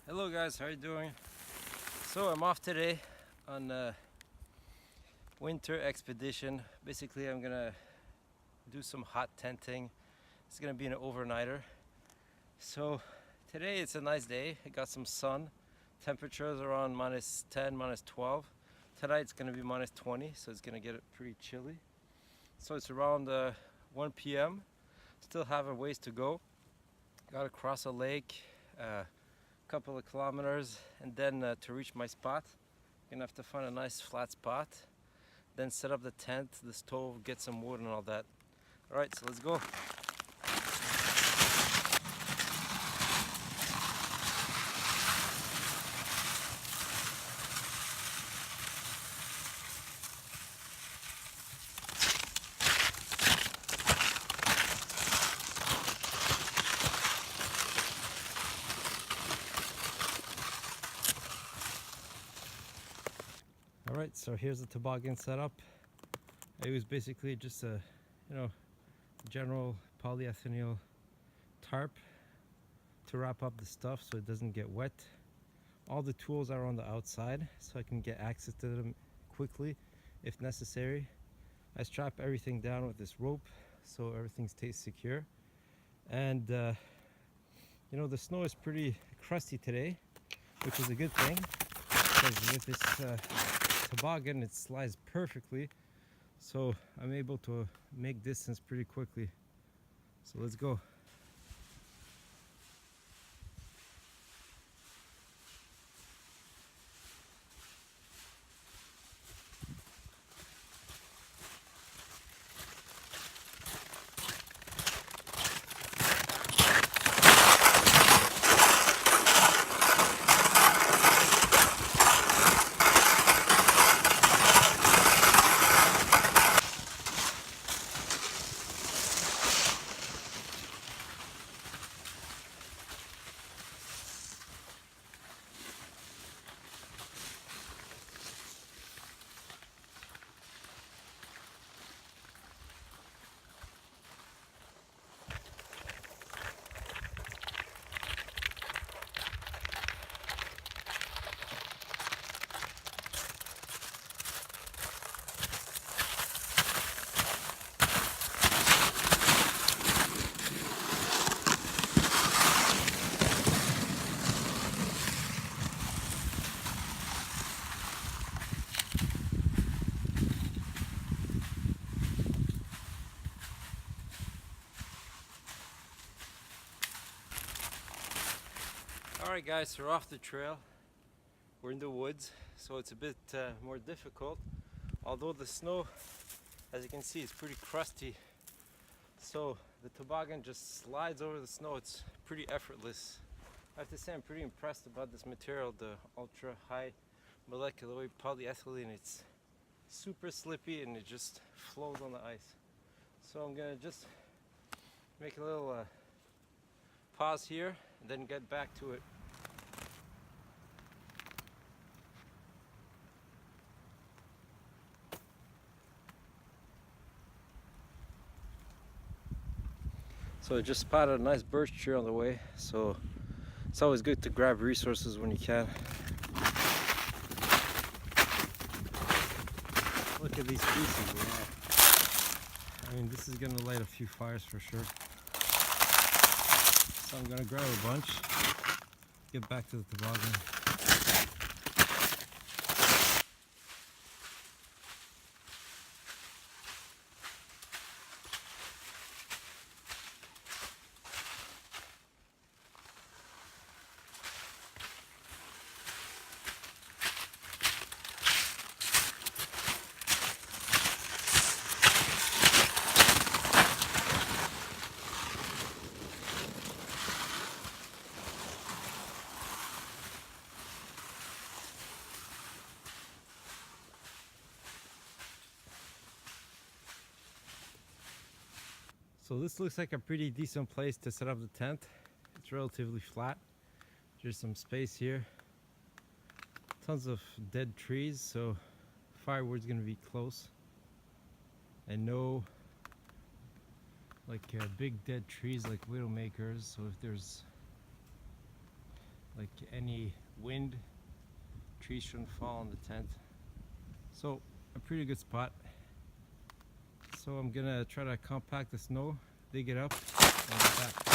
Hello guys, how are you doing? So I'm off today on a winter expedition. Basically I'm gonna do some hot tenting. It's gonna be an overnighter. So today it's a nice day. I got some sun. Temperatures around -10, -12. Tonight it's gonna be -20, so it's gonna get pretty chilly. So it's around 1 p.m. Still have a ways to go. Gotta cross a lake. Couple of kilometers, and then to reach my spot gonna have to find a nice flat spot, then set up the tent, the stove, get some wood and all that. All right, so let's go. All right, so here's the toboggan setup. I use basically just a general polyethylene tarp to wrap up the stuff so it doesn't get wet. All the tools are on the outside so I can get access to them quickly if necessary. I strap everything down with this rope so everything stays secure. And the snow is pretty crusty today, which is a good thing because with this toboggan it slides perfectly, so I'm able to make distance pretty quickly. So let's go. Alright guys, so we're off the trail. We're in the woods, so it's a bit more difficult. Although the snow, as you can see, is pretty crusty. So the toboggan just slides over the snow. It's pretty effortless. I have to say I'm pretty impressed about this material, the ultra high molecular weight polyethylene. It's super slippy and it just flows on the ice. So I'm gonna just make a little pause here and then get back to it. So I just spotted a nice birch tree on the way, so it's always good to grab resources when you can. Look at these pieces, wow. I mean, this is gonna light a few fires for sure. So I'm gonna grab a bunch, get back to the toboggan. So this looks like a pretty decent place to set up the tent. It's relatively flat. There's some space here. Tons of dead trees, so firewood's gonna be close. And no big dead trees like widowmakers, so if there's like any wind, trees shouldn't fall on the tent. So a pretty good spot. So I'm gonna try to compact the snow, dig it up, and get back.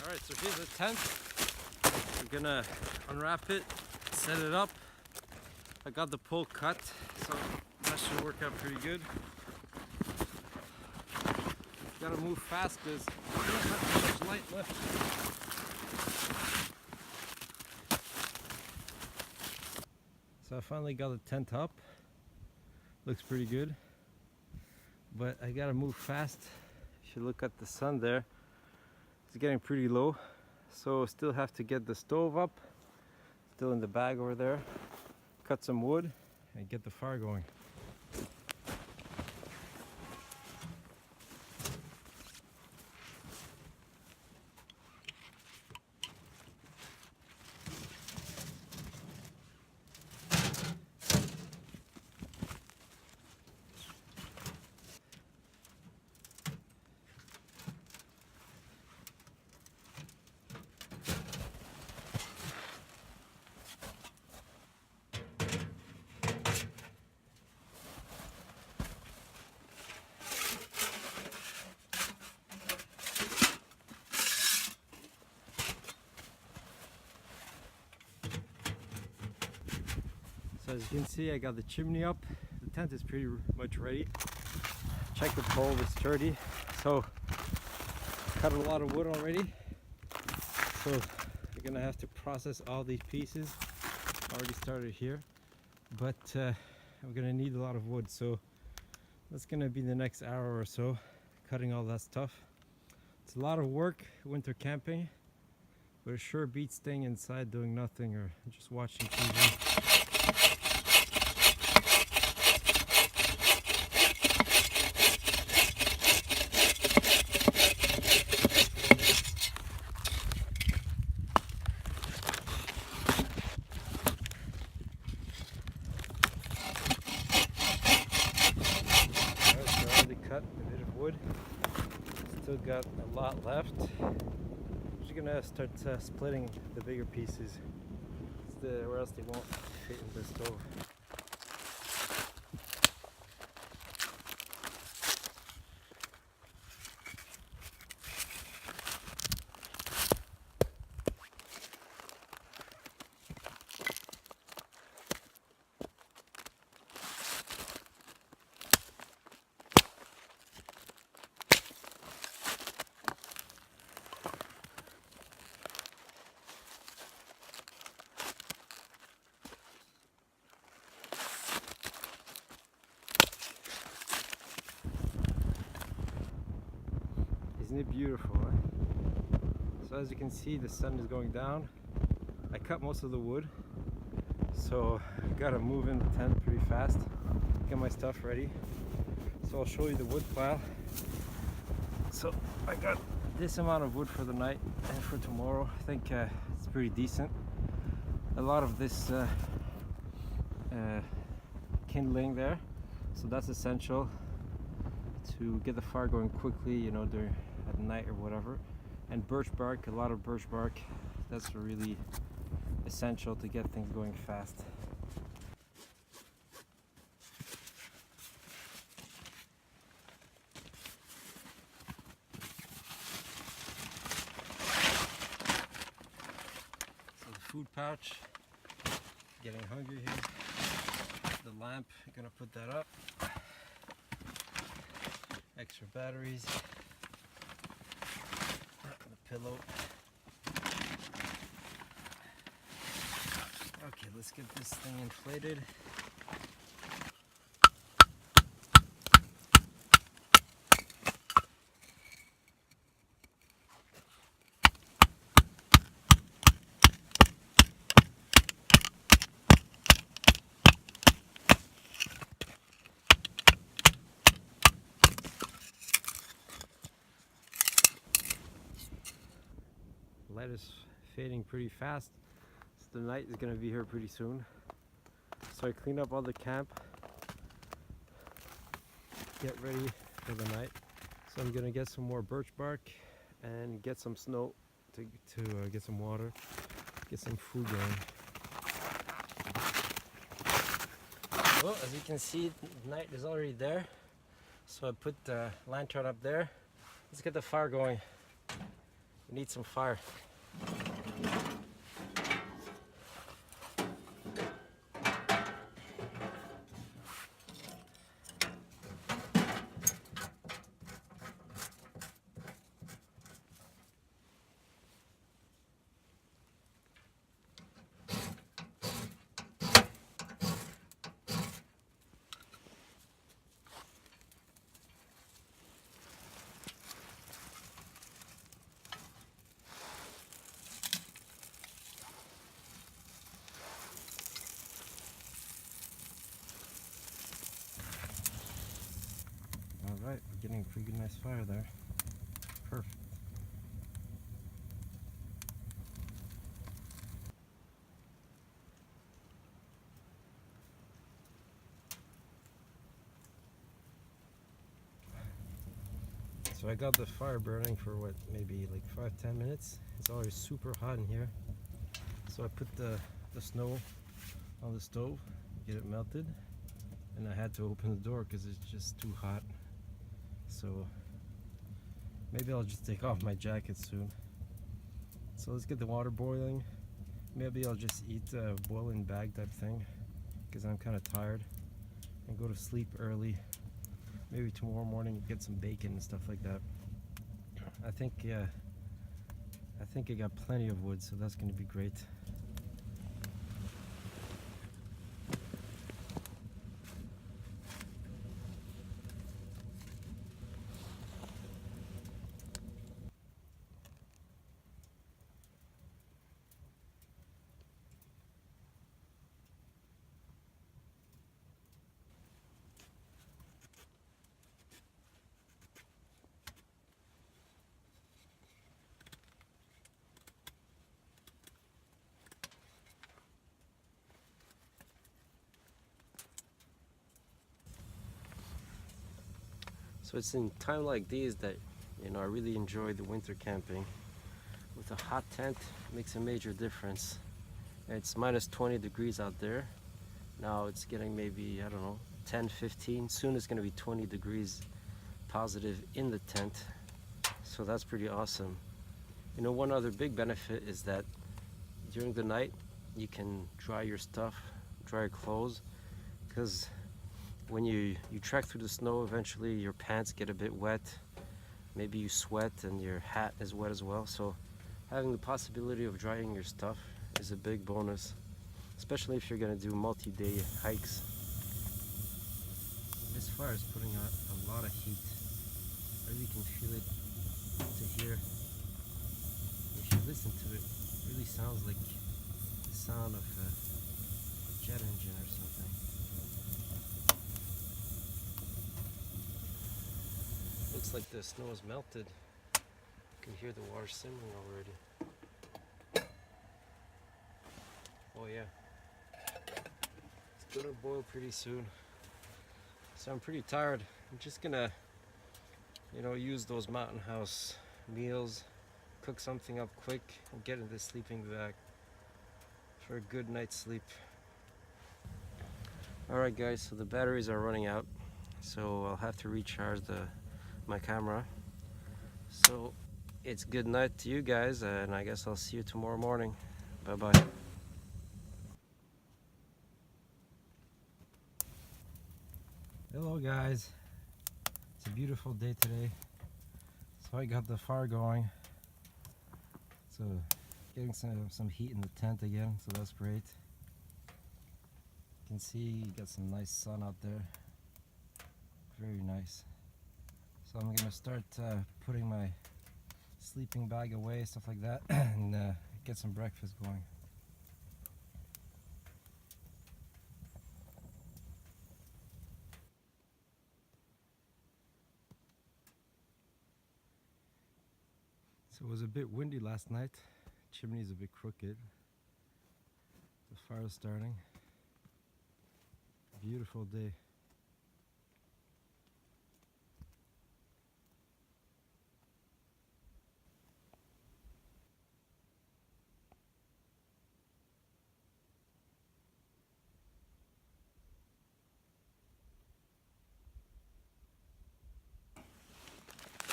Alright, so here's the tent. We're gonna unwrap it, set it up. I got the pole cut, so that should work out pretty good. Gotta move fast because I don't have much light left. So I finally got the tent up. Looks pretty good. But I gotta move fast. If you look at the sun there, it's getting pretty low. So still have to get the stove up. Still in the bag over there. Cut some wood and get the fire going. So as you can see, I got the chimney up. The tent is pretty much ready. Check the pole, it's sturdy. So cut a lot of wood already. So we're gonna have to process all these pieces. Already started here, but I'm gonna need a lot of wood. So that's gonna be the next hour or so, cutting all that stuff. It's a lot of work, winter camping, but it sure beats staying inside doing nothing or just watching TV. Cut a bit of wood, still got a lot left. I'm just gonna start splitting the bigger pieces, or else they won't fit in the stove. beautiful, eh? So as you can see, the sun is going down. I cut most of the wood, so I gotta move in the tent pretty fast, get my stuff ready. So I'll show you the wood pile. So I got this amount of wood for the night and for tomorrow. I think it's pretty decent. A lot of this kindling there, so that's essential to get the fire going quickly, you know, during at night or whatever. And birch bark, a lot of birch bark, that's really essential to get things going fast. So the food pouch, getting hungry here. The lamp, I'm gonna put that up. Extra batteries. The pillow. Okay, let's get this thing inflated. Light is fading pretty fast, so the night is gonna be here pretty soon. So I clean up all the camp, get ready for the night. So I'm gonna get some more birch bark and get some snow to get some water, get some food going. Well, as you can see, night is already there. So I put the lantern up there. Let's get the fire going. We need some fire. Alright, we're getting a pretty good, nice fire there. Perfect. So I got the fire burning for what, maybe like 5-10 minutes. It's already super hot in here. So I put the snow on the stove, get it melted, and I had to open the door because it's just too hot. So maybe I'll just take off my jacket soon. So let's get the water boiling. Maybe I'll just eat a boiling bag type thing because I'm kind of tired, and go to sleep early. Maybe tomorrow morning get some bacon and stuff like that. I think I got plenty of wood, so that's going to be great. So it's in time like these that, you know, I really enjoy the winter camping. With a hot tent, it makes a major difference. It's minus 20 degrees out there. Now it's getting maybe, I don't know, 10, 15. Soon it's going to be 20 degrees positive in the tent. So that's pretty awesome. You know, one other big benefit is that during the night you can dry your stuff, dry your clothes, because when you trek through the snow, eventually your pants get a bit wet, maybe you sweat and your hat is wet as well. So having the possibility of drying your stuff is a big bonus, especially if you're going to do multi-day hikes. This fire is putting out a lot of heat. I really can feel it to hear. You should listen to it. It really sounds like the sound of a jet engine or something. Looks like the snow has melted. You can hear the water simmering already. Oh yeah. It's gonna boil pretty soon. So I'm pretty tired. I'm just gonna, use those mountain house meals, cook something up quick, and get in this sleeping bag for a good night's sleep. Alright guys, so the batteries are running out, so I'll have to recharge my camera. So it's good night to you guys, and I guess I'll see you tomorrow morning. Bye bye. Hello guys, it's a beautiful day today. So I got the fire going, so getting some heat in the tent again, so that's great. You can see you got some nice sun out there, very nice. So I'm gonna start putting my sleeping bag away, stuff like that, and get some breakfast going. So it was a bit windy last night. Chimney's a bit crooked. The fire's starting. Beautiful day.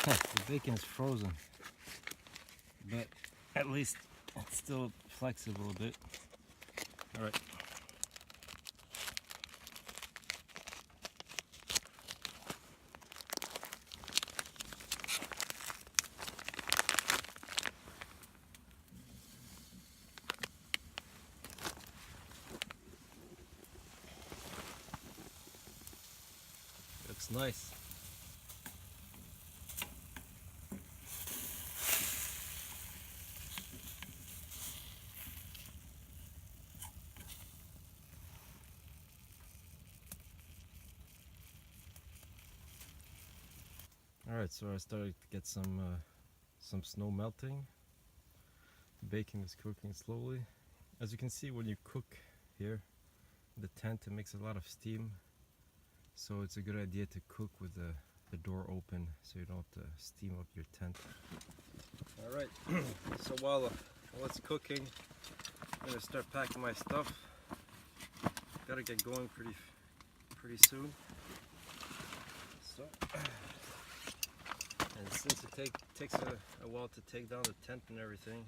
The bacon's frozen, but at least it's still flexible a bit. All right. Looks nice. Alright, so I started to get some snow melting. The bacon is cooking slowly. As you can see, when you cook here in the tent, it makes a lot of steam. So it's a good idea to cook with the door open so you don't steam up your tent. Alright, so while it's cooking, I'm going to start packing my stuff. Gotta get going pretty soon. So, and since it takes a while to take down the tent and everything,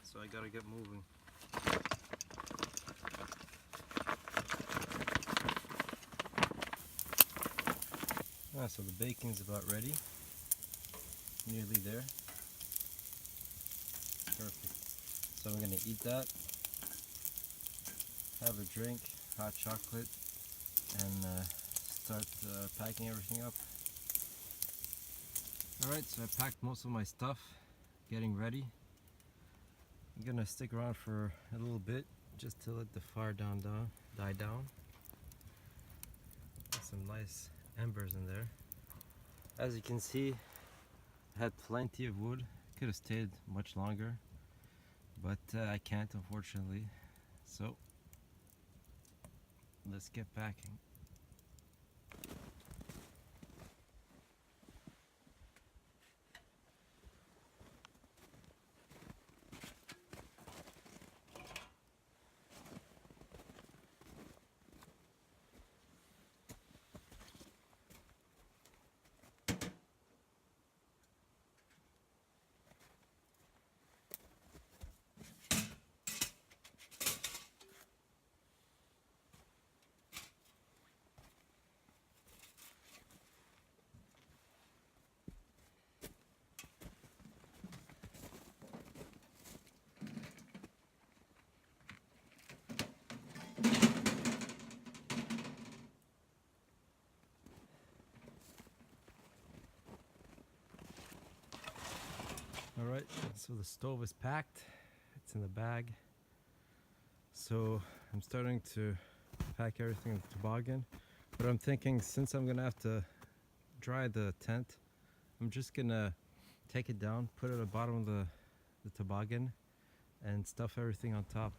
so I gotta get moving. So the bacon's about ready, nearly there. Perfect. So I'm gonna eat that, have a drink, hot chocolate, and start packing everything up. Alright, so I packed most of my stuff, getting ready. I'm gonna stick around for a little bit just to let the fire die down. Got some nice embers in there. As you can see, I had plenty of wood. Could have stayed much longer, but I can't, unfortunately. So let's get packing. Alright, so the stove is packed, it's in the bag. So I'm starting to pack everything in the toboggan. But I'm thinking, since I'm gonna have to dry the tent, I'm just gonna take it down, put it at the bottom of the toboggan, and stuff everything on top.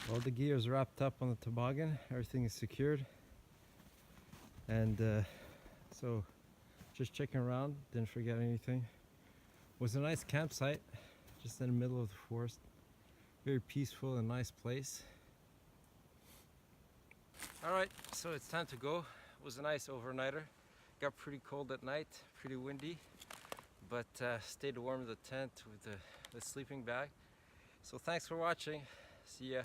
All the gear is wrapped up on the toboggan, everything is secured, and so just checking around, didn't forget anything. It was a nice campsite, just in the middle of the forest. Very peaceful and nice place. Alright, so it's time to go. It was a nice overnighter. Got pretty cold at night, pretty windy, but stayed warm in the tent with the sleeping bag. So thanks for watching. See ya.